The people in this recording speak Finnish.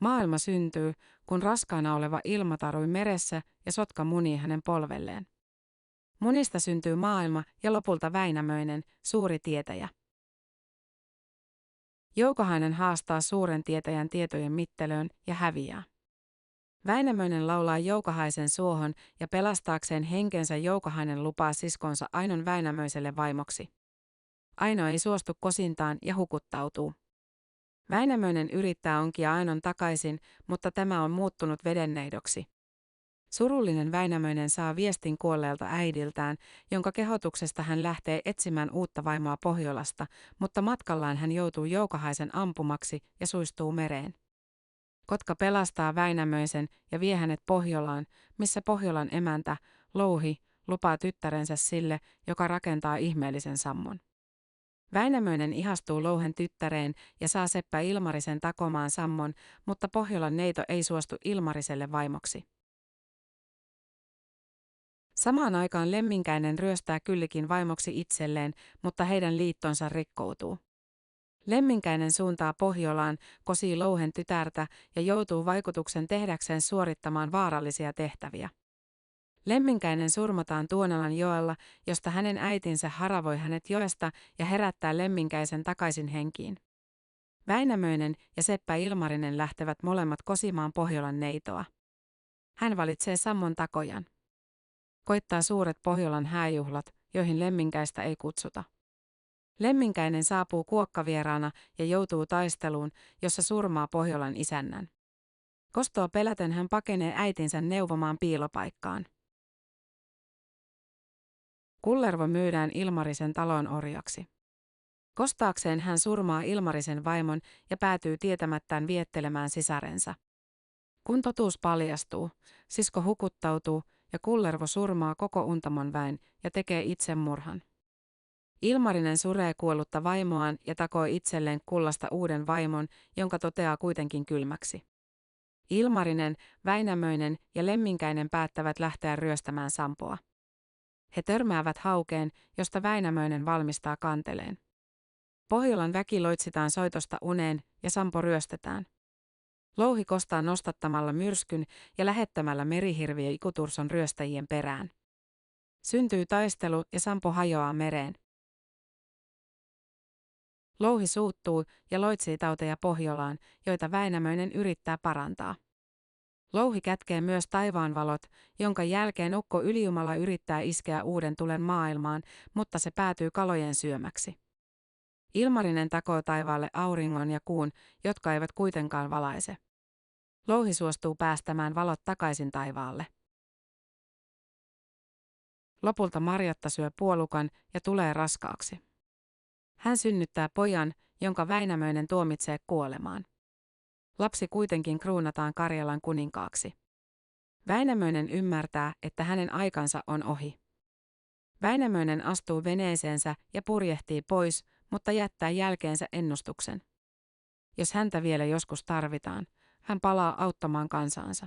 Maailma syntyy, kun raskaana oleva ilma tarui meressä ja sotka munii hänen polvelleen. Munista syntyy maailma ja lopulta Väinämöinen, suuri tietäjä. Joukahainen haastaa suuren tietäjän tietojen mittelöön ja häviää. Väinämöinen laulaa Joukahaisen suohon ja pelastaakseen henkensä Joukahainen lupaa siskonsa Ainon Väinämöiselle vaimoksi. Aino ei suostu kosintaan ja hukuttautuu. Väinämöinen yrittää onkia Ainon takaisin, mutta tämä on muuttunut vedenneidoksi. Surullinen Väinämöinen saa viestin kuolleelta äidiltään, jonka kehotuksesta hän lähtee etsimään uutta vaimoa Pohjolasta, mutta matkallaan hän joutuu Joukahaisen ampumaksi ja suistuu mereen. Kotka pelastaa Väinämöisen ja vie hänet Pohjolaan, missä Pohjolan emäntä, Louhi, lupaa tyttärensä sille, joka rakentaa ihmeellisen sammon. Väinämöinen ihastuu Louhen tyttäreen ja saa seppä Ilmarisen takomaan sammon, mutta Pohjolan neito ei suostu Ilmariselle vaimoksi. Samaan aikaan Lemminkäinen ryöstää Kyllikin vaimoksi itselleen, mutta heidän liittonsa rikkoutuu. Lemminkäinen suuntaa Pohjolaan, kosii Louhen tytärtä ja joutuu vaikutuksen tehdäkseen suorittamaan vaarallisia tehtäviä. Lemminkäinen surmataan Tuonalan joella, josta hänen äitinsä haravoi hänet joesta ja herättää Lemminkäisen takaisin henkiin. Väinämöinen ja seppä Ilmarinen lähtevät molemmat kosimaan Pohjolan neitoa. Hän valitsee sammon takojan. Koittaa suuret Pohjolan hääjuhlat, joihin Lemminkäistä ei kutsuta. Lemminkäinen saapuu kuokkavieraana ja joutuu taisteluun, jossa surmaa Pohjolan isännän. Kostoa peläten hän pakenee äitinsä neuvomaan piilopaikkaan. Kullervo myydään Ilmarisen talon orjaksi. Kostaakseen hän surmaa Ilmarisen vaimon ja päätyy tietämättään viettelemään sisarensa. Kun totuus paljastuu, sisko hukuttautuu ja Kullervo surmaa koko Untamon väen ja tekee itsemurhan. Ilmarinen suree kuollutta vaimoaan ja takoo itselleen kullasta uuden vaimon, jonka toteaa kuitenkin kylmäksi. Ilmarinen, Väinämöinen ja Lemminkäinen päättävät lähteä ryöstämään Sampoa. He törmäävät haukeen, josta Väinämöinen valmistaa kanteleen. Pohjolan väki loitsitaan soitosta uneen ja Sampo ryöstetään. Louhi kostaa nostattamalla myrskyn ja lähettämällä merihirviö Ikuturson ryöstäjien perään. Syntyy taistelu ja Sampo hajoaa mereen. Louhi suuttuu ja loitsii tauteja Pohjolaan, joita Väinämöinen yrittää parantaa. Louhi kätkee myös taivaanvalot, jonka jälkeen ukko Ylijumala yrittää iskeä uuden tulen maailmaan, mutta se päätyy kalojen syömäksi. Ilmarinen takoo taivaalle auringon ja kuun, jotka eivät kuitenkaan valaise. Louhi suostuu päästämään valot takaisin taivaalle. Lopulta Marjatta syö puolukan ja tulee raskaaksi. Hän synnyttää pojan, jonka Väinämöinen tuomitsee kuolemaan. Lapsi kuitenkin kruunataan Karjalan kuninkaaksi. Väinämöinen ymmärtää, että hänen aikansa on ohi. Väinämöinen astuu veneeseensä ja purjehtii pois, mutta jättää jälkeensä ennustuksen. Jos häntä vielä joskus tarvitaan, hän palaa auttamaan kansaansa.